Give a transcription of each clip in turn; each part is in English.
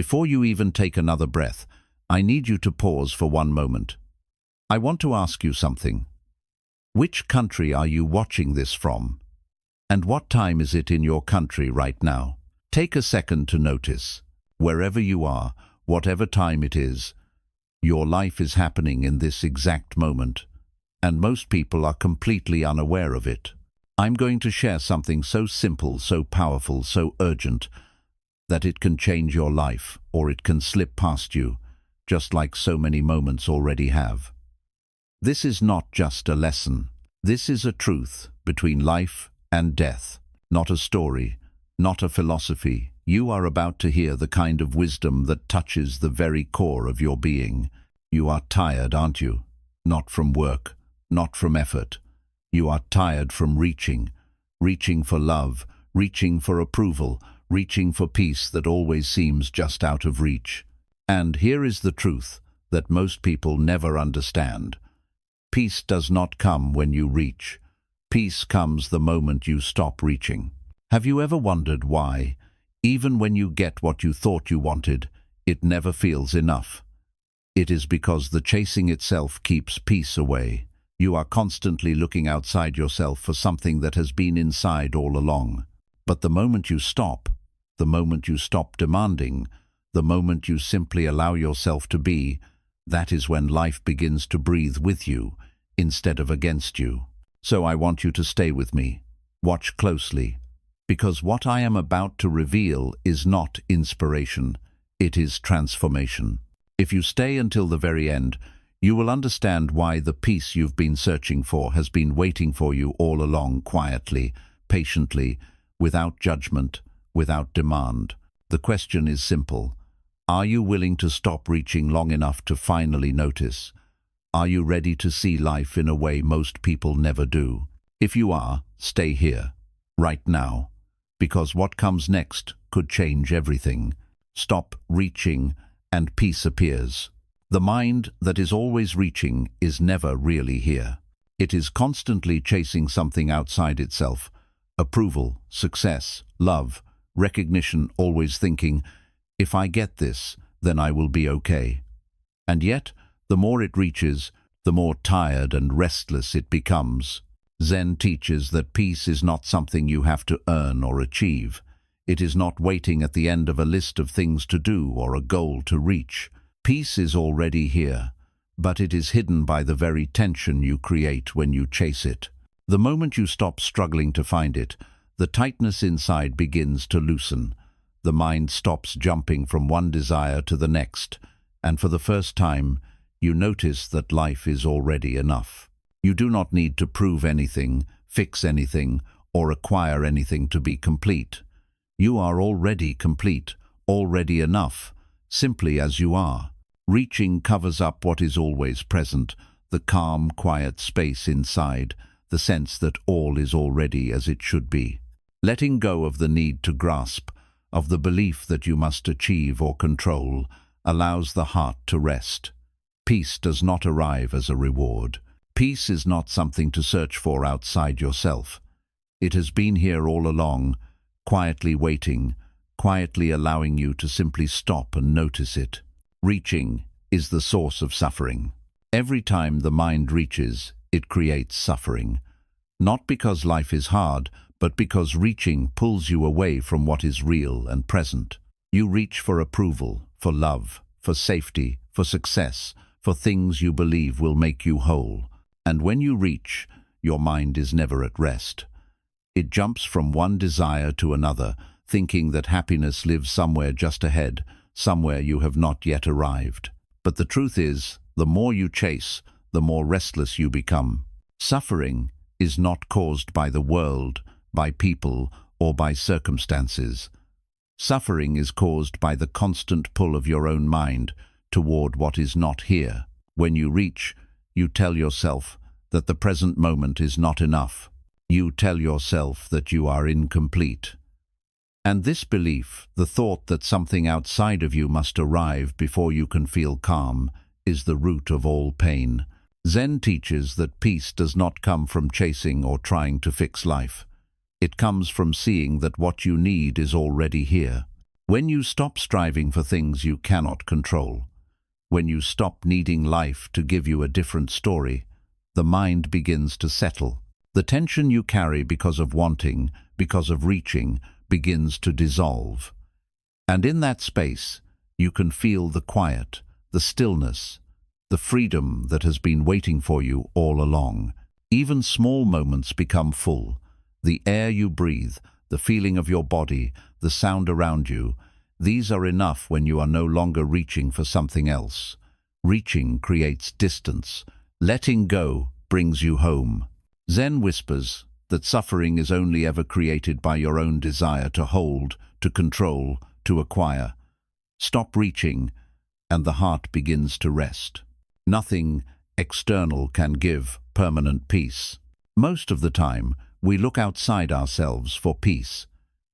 Before you even take another breath, I need you to pause for one moment. I want to ask you something. Which country are you watching this from? And what time is it in your country right now? Take a second to notice. Wherever you are, whatever time it is, your life is happening in this exact moment, and most people are completely unaware of it. I'm going to share something so simple, so powerful, so urgent, that it can change your life, or it can slip past you, just like so many moments already have. This is not just a lesson. This is a truth between life and death, not a story, not a philosophy. You are about to hear the kind of wisdom that touches the very core of your being. You are tired, aren't you? Not from work, not from effort. You are tired from reaching for love, reaching for approval, reaching for peace that always seems just out of reach. And here is the truth that most people never understand. Peace does not come when you reach. Peace comes the moment you stop reaching. Have you ever wondered why, even when you get what you thought you wanted, it never feels enough? It is because the chasing itself keeps peace away. You are constantly looking outside yourself for something that has been inside all along. But the moment you stop demanding, the moment you simply allow yourself to be, that is when life begins to breathe with you instead of against you. So I want you to stay with me. Watch closely, because what I am about to reveal is not inspiration, it is transformation. If you stay until the very end, you will understand why the peace you've been searching for has been waiting for you all along, quietly, patiently, without judgment, without demand. The question is simple. Are you willing to stop reaching long enough to finally notice? Are you ready to see life in a way most people never do? If you are, stay here, right now, because what comes next could change everything. Stop reaching, and peace appears. The mind that is always reaching is never really here. It is constantly chasing something outside itself. Approval, success, love, recognition, always thinking, if I get this, then I will be okay. And yet, the more it reaches, the more tired and restless it becomes. Zen teaches that peace is not something you have to earn or achieve. It is not waiting at the end of a list of things to do or a goal to reach. Peace is already here, but it is hidden by the very tension you create when you chase it. The moment you stop struggling to find it, the tightness inside begins to loosen. The mind stops jumping from one desire to the next, and for the first time, you notice that life is already enough. You do not need to prove anything, fix anything, or acquire anything to be complete. You are already complete, already enough, simply as you are. Reaching covers up what is always present, the calm, quiet space inside, the sense that all is already as it should be. Letting go of the need to grasp, of the belief that you must achieve or control, allows the heart to rest. Peace does not arrive as a reward. Peace is not something to search for outside yourself. It has been here all along, quietly waiting, quietly allowing you to simply stop and notice it. Reaching is the source of suffering. Every time the mind reaches, it creates suffering. Not because life is hard, but because reaching pulls you away from what is real and present. You reach for approval, for love, for safety, for success, for things you believe will make you whole. And when you reach, your mind is never at rest. It jumps from one desire to another, thinking that happiness lives somewhere just ahead, somewhere you have not yet arrived. But the truth is, the more you chase, the more restless you become. Suffering is not caused by the world, by people, or by circumstances. Suffering is caused by the constant pull of your own mind toward what is not here. When you reach, you tell yourself that the present moment is not enough. You tell yourself that you are incomplete. And this belief, the thought that something outside of you must arrive before you can feel calm, is the root of all pain. Zen teaches that peace does not come from chasing or trying to fix life. It comes from seeing that what you need is already here. When you stop striving for things you cannot control, when you stop needing life to give you a different story, the mind begins to settle. The tension you carry because of wanting, because of reaching, begins to dissolve. And in that space, you can feel the quiet, the stillness, the freedom that has been waiting for you all along. Even small moments become full. The air you breathe, the feeling of your body, the sound around you, these are enough when you are no longer reaching for something else. Reaching creates distance. Letting go brings you home. Zen whispers that suffering is only ever created by your own desire to hold, to control, to acquire. Stop reaching, and the heart begins to rest. Nothing external can give permanent peace. Most of the time, we look outside ourselves for peace.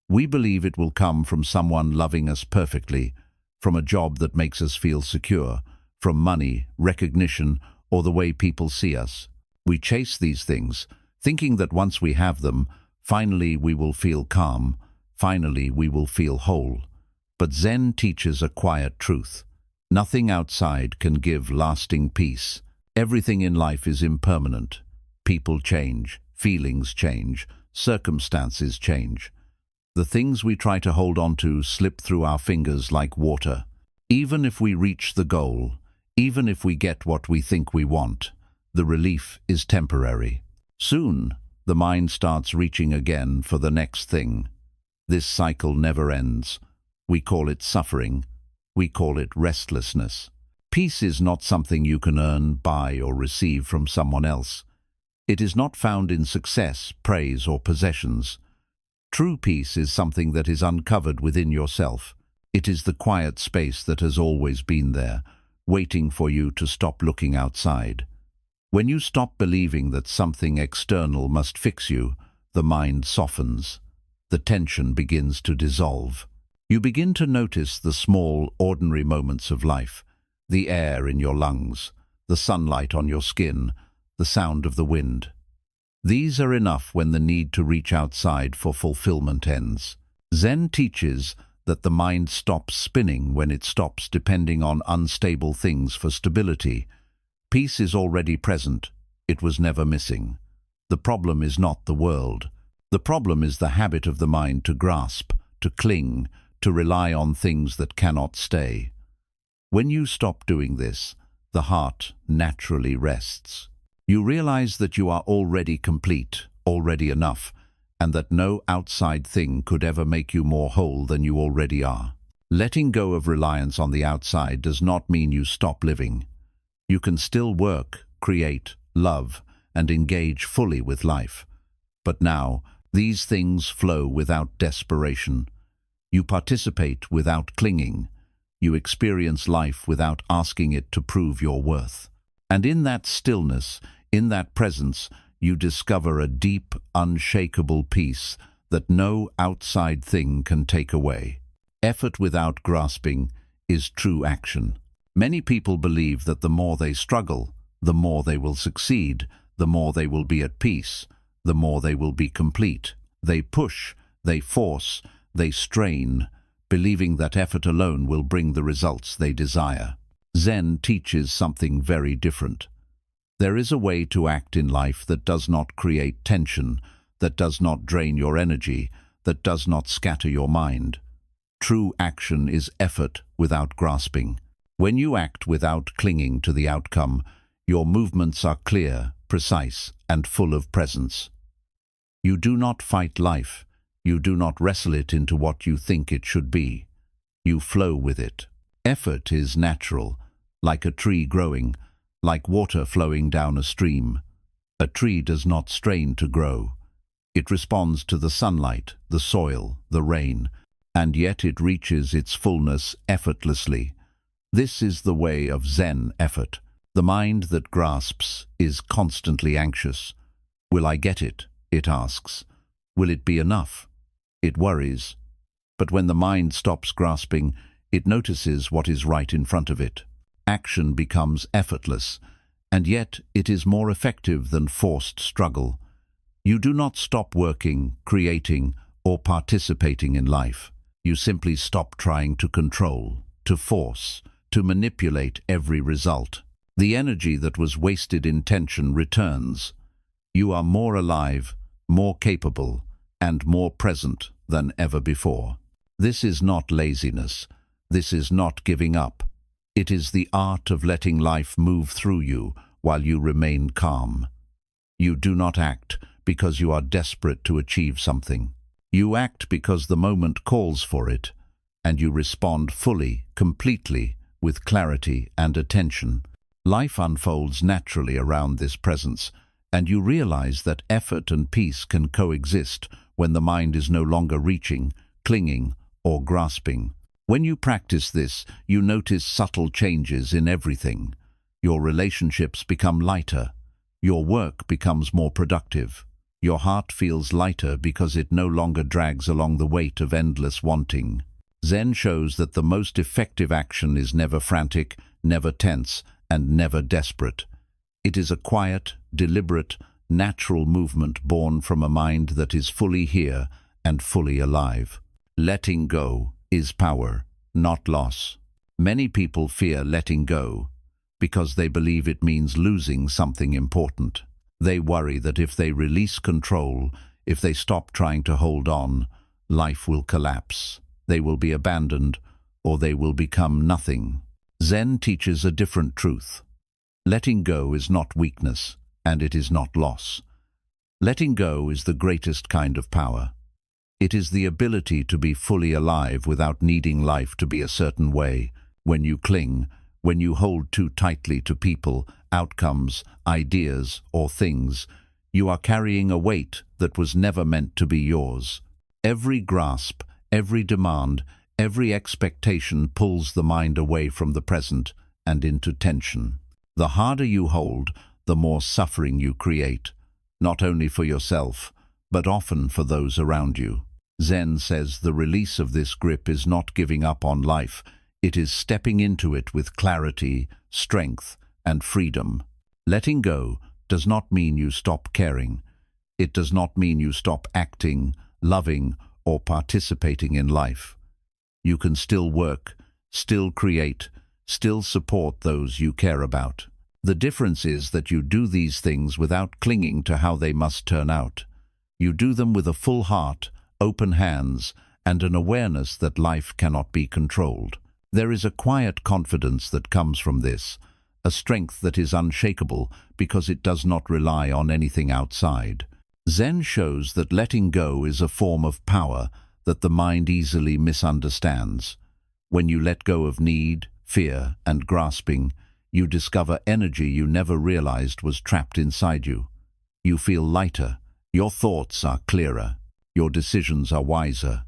We believe it will come from someone loving us perfectly, from a job that makes us feel secure, from money, recognition, or the way people see us. We chase these things, thinking that once we have them, finally we will feel calm, finally we will feel whole. But Zen teaches a quiet truth. Nothing outside can give lasting peace. Everything in life is impermanent. People change, feelings change, circumstances change. The things we try to hold on to slip through our fingers like water. Even if we reach the goal, even if we get what we think we want, the relief is temporary. Soon, the mind starts reaching again for the next thing. This cycle never ends. We call it suffering. We call it restlessness. Peace is not something you can earn, buy, or receive from someone else. It is not found in success, praise, or possessions. True peace is something that is uncovered within yourself. It is the quiet space that has always been there, waiting for you to stop looking outside. When you stop believing that something external must fix you, the mind softens. The tension begins to dissolve. You begin to notice the small, ordinary moments of life, the air in your lungs, the sunlight on your skin, the sound of the wind. These are enough when the need to reach outside for fulfillment ends. Zen teaches that the mind stops spinning when it stops depending on unstable things for stability. Peace is already present. It was never missing. The problem is not the world. The problem is the habit of the mind to grasp, to cling, to rely on things that cannot stay. When you stop doing this, the heart naturally rests. You realize that you are already complete, already enough, and that no outside thing could ever make you more whole than you already are. Letting go of reliance on the outside does not mean you stop living. You can still work, create, love, and engage fully with life. But now, these things flow without desperation. You participate without clinging. You experience life without asking it to prove your worth. And in that stillness, in that presence, you discover a deep, unshakable peace that no outside thing can take away. Effort without grasping is true action. Many people believe that the more they struggle, the more they will succeed, the more they will be at peace, the more they will be complete. They push, they force, they strain, believing that effort alone will bring the results they desire. Zen teaches something very different. There is a way to act in life that does not create tension, that does not drain your energy, that does not scatter your mind. True action is effort without grasping. When you act without clinging to the outcome, your movements are clear, precise, and full of presence. You do not fight life. You do not wrestle it into what you think it should be. You flow with it. Effort is natural, like a tree growing, like water flowing down a stream. A tree does not strain to grow. It responds to the sunlight, the soil, the rain, and yet it reaches its fullness effortlessly. This is the way of Zen effort. The mind that grasps is constantly anxious. Will I get it? It asks. Will it be enough? It worries. But when the mind stops grasping, it notices what is right in front of it. Action becomes effortless, and yet it is more effective than forced struggle. You do not stop working, creating, or participating in life. You simply stop trying to control, to force, to manipulate every result. The energy that was wasted in tension returns. You are more alive, more capable, and more present than ever before. This is not laziness. This is not giving up. It is the art of letting life move through you while you remain calm. You do not act because you are desperate to achieve something. You act because the moment calls for it, and you respond fully, completely, with clarity and attention. Life unfolds naturally around this presence, and you realize that effort and peace can coexist when the mind is no longer reaching, clinging, or grasping. When you practice this, you notice subtle changes in everything. Your relationships become lighter. Your work becomes more productive. Your heart feels lighter because it no longer drags along the weight of endless wanting. Zen shows that the most effective action is never frantic, never tense, and never desperate. It is a quiet, deliberate, natural movement born from a mind that is fully here and fully alive. Letting go is power, not loss. Many people fear letting go because they believe it means losing something important. They worry that if they release control, if they stop trying to hold on, life will collapse. They will be abandoned, or they will become nothing. Zen teaches a different truth. Letting go is not weakness, and it is not loss. Letting go is the greatest kind of power. It is the ability to be fully alive without needing life to be a certain way. When you cling, when you hold too tightly to people, outcomes, ideas, or things, you are carrying a weight that was never meant to be yours. Every grasp, every demand, every expectation pulls the mind away from the present and into tension. The harder you hold, the more suffering you create, not only for yourself, but often for those around you. Zen says the release of this grip is not giving up on life. It is stepping into it with clarity, strength, and freedom. Letting go does not mean you stop caring. It does not mean you stop acting, loving, or participating in life. You can still work, still create, still support those you care about. The difference is that you do these things without clinging to how they must turn out. You do them with a full heart, open hands, and an awareness that life cannot be controlled. There is a quiet confidence that comes from this, a strength that is unshakable because it does not rely on anything outside. Zen shows that letting go is a form of power that the mind easily misunderstands. When you let go of need, fear, and grasping, you discover energy you never realized was trapped inside you. You feel lighter, your thoughts are clearer, your decisions are wiser.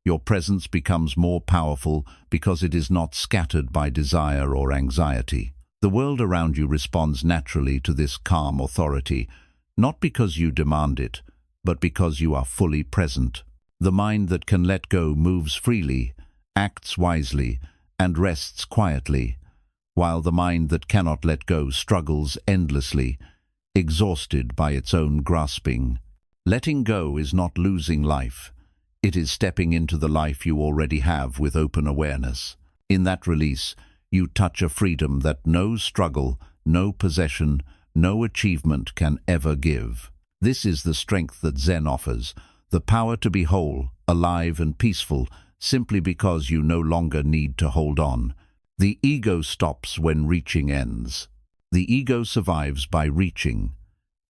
Your presence becomes more powerful because it is not scattered by desire or anxiety. The world around you responds naturally to this calm authority, not because you demand it, but because you are fully present. The mind that can let go moves freely, acts wisely, and rests quietly, while the mind that cannot let go struggles endlessly, exhausted by its own grasping. Letting go is not losing life. It is stepping into the life you already have with open awareness. In that release, you touch a freedom that no struggle, no possession, no achievement can ever give. This is the strength that Zen offers, the power to be whole, alive and peaceful, simply because you no longer need to hold on. The ego stops when reaching ends. The ego survives by reaching.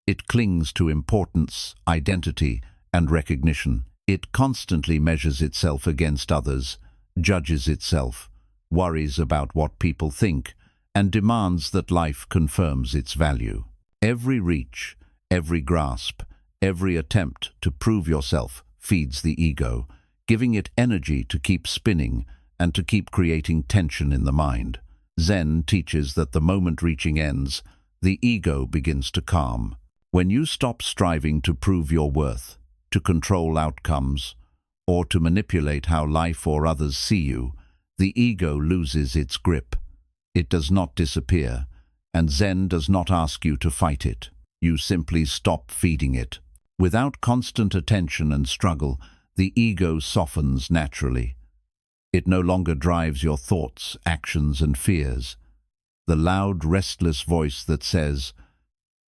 It clings to importance, identity, and recognition. It constantly measures itself against others, judges itself, worries about what people think, and demands that life confirms its value. Every reach, every grasp, every attempt to prove yourself feeds the ego, giving it energy to keep spinning and to keep creating tension in the mind. Zen teaches that the moment reaching ends, the ego begins to calm. When you stop striving to prove your worth, to control outcomes, or to manipulate how life or others see you, the ego loses its grip. It does not disappear, and Zen does not ask you to fight it. You simply stop feeding it. Without constant attention and struggle, the ego softens naturally. It no longer drives your thoughts, actions, and fears. The loud, restless voice that says,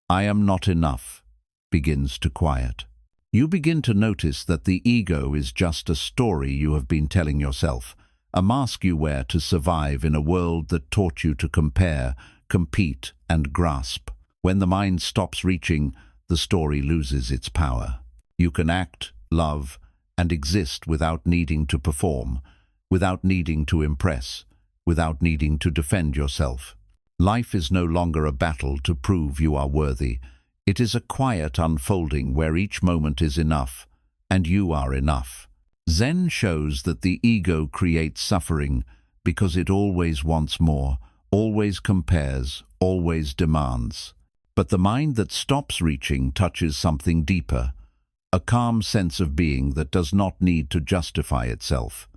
"I am not enough," begins to quiet. You begin to notice that the ego is just a story you have been telling yourself, a mask you wear to survive in a world that taught you to compare, compete, and grasp. When the mind stops reaching, the story loses its power. You can act, love, and exist without needing to perform, without needing to impress, without needing to defend yourself. Life is no longer a battle to prove you are worthy. It is a quiet unfolding where each moment is enough, and you are enough. Zen shows that the ego creates suffering because it always wants more, always compares, always demands. But the mind that stops reaching touches something deeper, a calm sense of being that does not need to justify itself.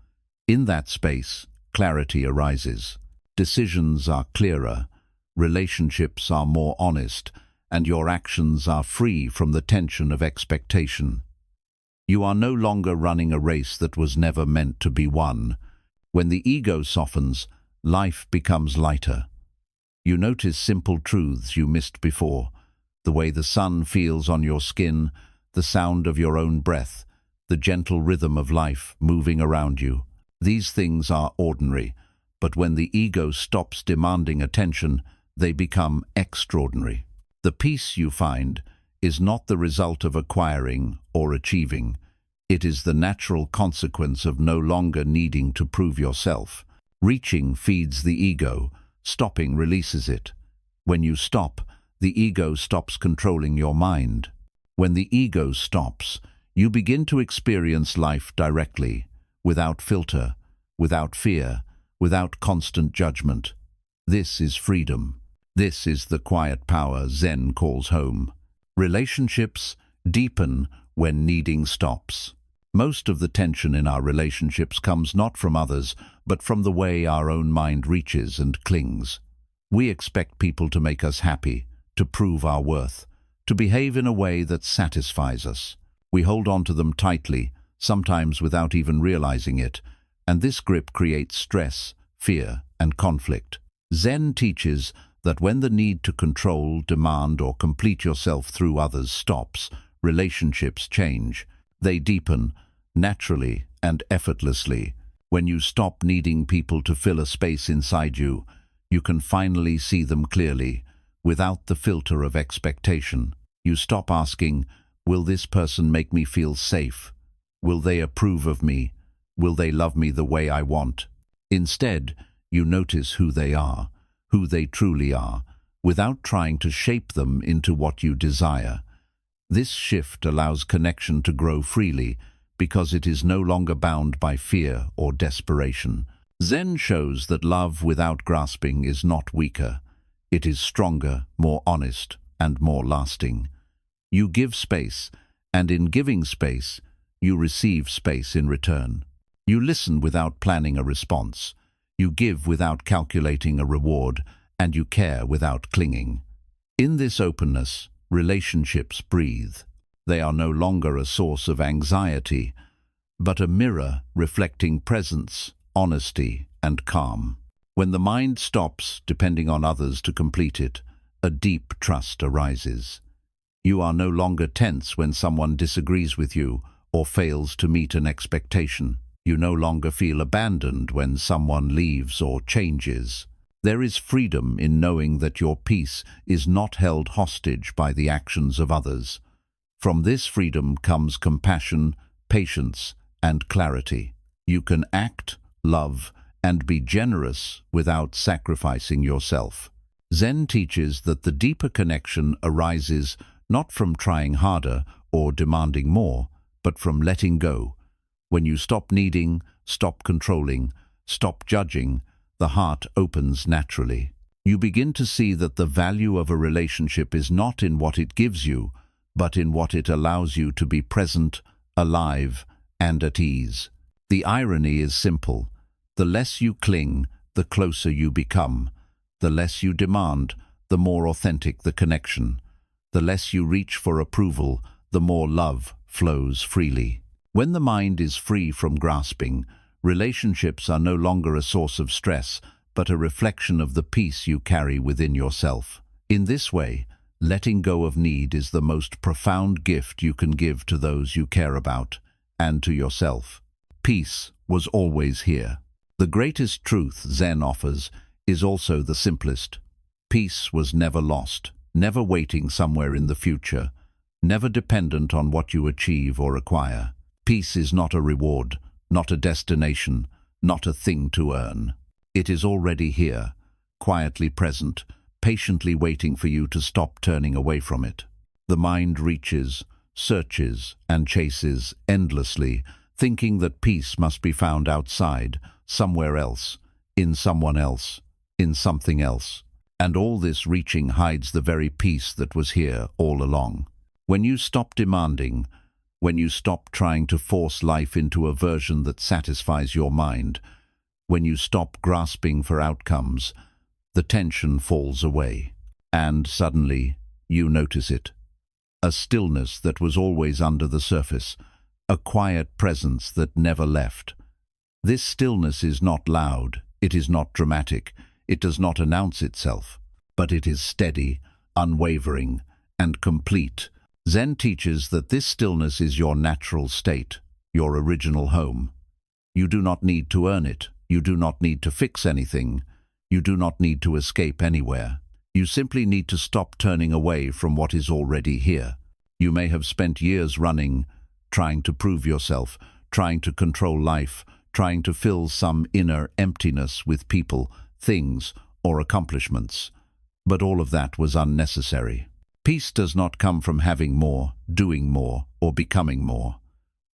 In that space, clarity arises. Decisions are clearer, relationships are more honest, and your actions are free from the tension of expectation. You are no longer running a race that was never meant to be won. When the ego softens, life becomes lighter. You notice simple truths you missed before, the way the sun feels on your skin, the sound of your own breath, the gentle rhythm of life moving around you. These things are ordinary, but when the ego stops demanding attention, they become extraordinary. The peace you find is not the result of acquiring or achieving. It is the natural consequence of no longer needing to prove yourself. Reaching feeds the ego, stopping releases it. When you stop, the ego stops controlling your mind. When the ego stops, you begin to experience life directly, without filter, without fear, without constant judgment. This is freedom. This is the quiet power Zen calls home. Relationships deepen when needing stops. Most of the tension in our relationships comes not from others, but from the way our own mind reaches and clings. We expect people to make us happy, to prove our worth, to behave in a way that satisfies us. We hold on to them tightly, sometimes without even realizing it, and this grip creates stress, fear, and conflict. Zen teaches that when the need to control, demand, or complete yourself through others stops, relationships change. They deepen, naturally and effortlessly. When you stop needing people to fill a space inside you, you can finally see them clearly, without the filter of expectation. You stop asking, "Will this person make me feel safe? Will they approve of me? Will they love me the way I want?" Instead, you notice who they are, who they truly are, without trying to shape them into what you desire. This shift allows connection to grow freely because it is no longer bound by fear or desperation. Zen shows that love without grasping is not weaker. It is stronger, more honest, and more lasting. You give space, and in giving space, you receive space in return. You listen without planning a response. You give without calculating a reward, and you care without clinging. In this openness, relationships breathe. They are no longer a source of anxiety, but a mirror reflecting presence, honesty, and calm. When the mind stops depending on others to complete it, a deep trust arises. You are no longer tense when someone disagrees with you or fails to meet an expectation. You no longer feel abandoned when someone leaves or changes. There is freedom in knowing that your peace is not held hostage by the actions of others. From this freedom comes compassion, patience, and clarity. You can act, love, and be generous without sacrificing yourself. Zen teaches that the deeper connection arises not from trying harder or demanding more, but from letting go. When you stop needing, stop controlling, stop judging, the heart opens naturally. You begin to see that the value of a relationship is not in what it gives you, but in what it allows you to be present, alive, and at ease. The irony is simple. The less you cling, the closer you become. The less you demand, the more authentic the connection. The less you reach for approval, the more love flows freely. When the mind is free from grasping, Relationships are no longer a source of stress, but a reflection of the peace you carry within yourself. In this way, letting go of need is the most profound gift you can give to those you care about and to yourself. Peace was always here. The greatest truth Zen offers is also the simplest. Peace was never lost, never waiting somewhere in the future, never dependent on what you achieve or acquire. Peace is not a reward, not a destination, not a thing to earn. It is already here, quietly present, patiently waiting for you to stop turning away from it. The mind reaches, searches, and chases endlessly, thinking that peace must be found outside, somewhere else, in someone else, in something else. And all this reaching hides the very peace that was here all along. When you stop demanding, when you stop trying to force life into a version that satisfies your mind, when you stop grasping for outcomes, the tension falls away. And suddenly, you notice it. A stillness that was always under the surface, a quiet presence that never left. This stillness is not loud, it is not dramatic, it does not announce itself, but it is steady, unwavering, and complete. Zen teaches that this stillness is your natural state, your original home. You do not need to earn it, you do not need to fix anything, you do not need to escape anywhere. You simply need to stop turning away from what is already here. You may have spent years running, trying to prove yourself, trying to control life, trying to fill some inner emptiness with people, things, or accomplishments. But all of that was unnecessary. Peace does not come from having more, doing more, or becoming more.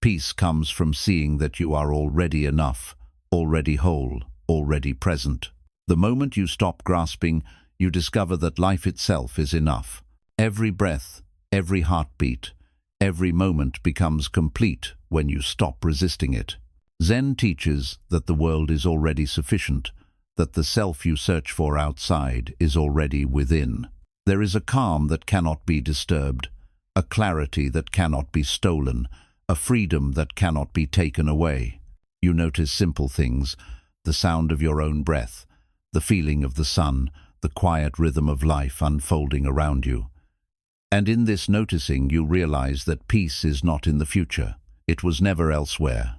Peace comes from seeing that you are already enough, already whole, already present. The moment you stop grasping, you discover that life itself is enough. Every breath, every heartbeat, every moment becomes complete when you stop resisting it. Zen teaches that the world is already sufficient, that the self you search for outside is already within. There is a calm that cannot be disturbed, a clarity that cannot be stolen, a freedom that cannot be taken away. You notice simple things, the sound of your own breath, the feeling of the sun, the quiet rhythm of life unfolding around you. And in this noticing you realize that peace is not in the future. It was never elsewhere.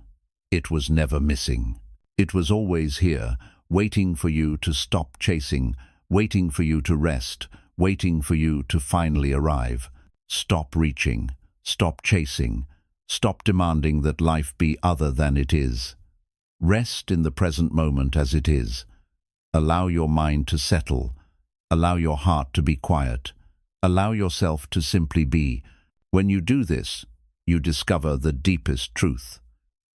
It was never missing. It was always here, waiting for you to stop chasing, waiting for you to rest, waiting for you to finally arrive. Stop reaching, stop chasing, stop demanding that life be other than it is. Rest in the present moment as it is. Allow your mind to settle. Allow your heart to be quiet. Allow yourself to simply be. When you do this, you discover the deepest truth.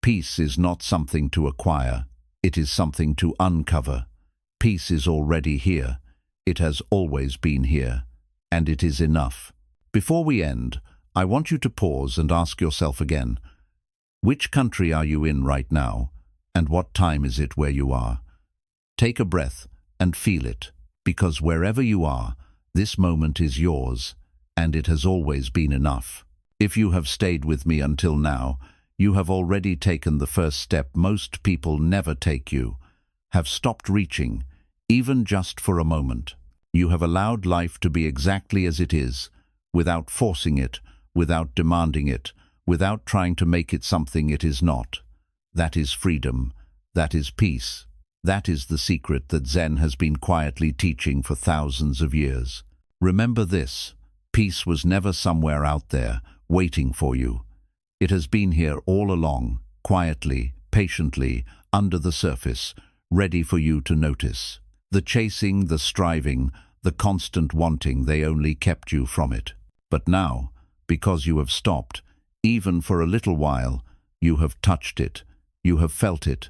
Peace is not something to acquire. It is something to uncover. Peace is already here. It has always been here. And it is enough. Before we end, I want you to pause and ask yourself again, which country are you in right now, and what time is it where you are? Take a breath and feel it, because wherever you are, this moment is yours, and it has always been enough. If you have stayed with me until now, you have already taken the first step most people never take. You have stopped reaching, even just for a moment. You have allowed life to be exactly as it is, without forcing it, without demanding it, without trying to make it something it is not. That is freedom. That is peace. That is the secret that Zen has been quietly teaching for thousands of years. Remember this: peace was never somewhere out there, waiting for you. It has been here all along, quietly, patiently, under the surface, ready for you to notice. The chasing, the striving, the constant wanting, they only kept you from it. But now, because you have stopped, even for a little while, you have touched it, you have felt it,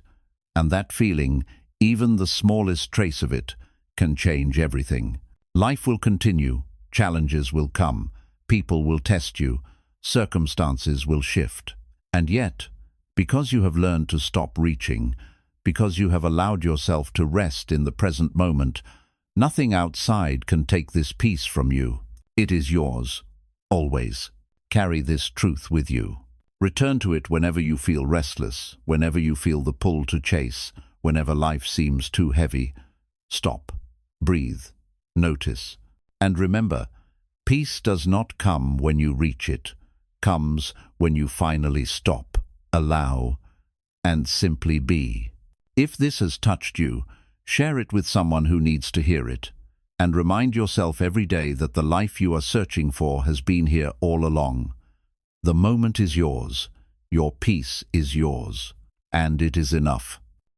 and that feeling, even the smallest trace of it, can change everything. Life will continue, challenges will come, people will test you, circumstances will shift. And yet, because you have learned to stop reaching, because you have allowed yourself to rest in the present moment, nothing outside can take this peace from you. It is yours, always. Carry this truth with you. Return to it whenever you feel restless, whenever you feel the pull to chase, whenever life seems too heavy. Stop, breathe, notice. And remember, peace does not come when you reach it, comes when you finally stop, allow, and simply be. If this has touched you, share it with someone who needs to hear it. And remind yourself every day that the life you are searching for has been here all along. The moment is yours, your peace is yours, and it is enough.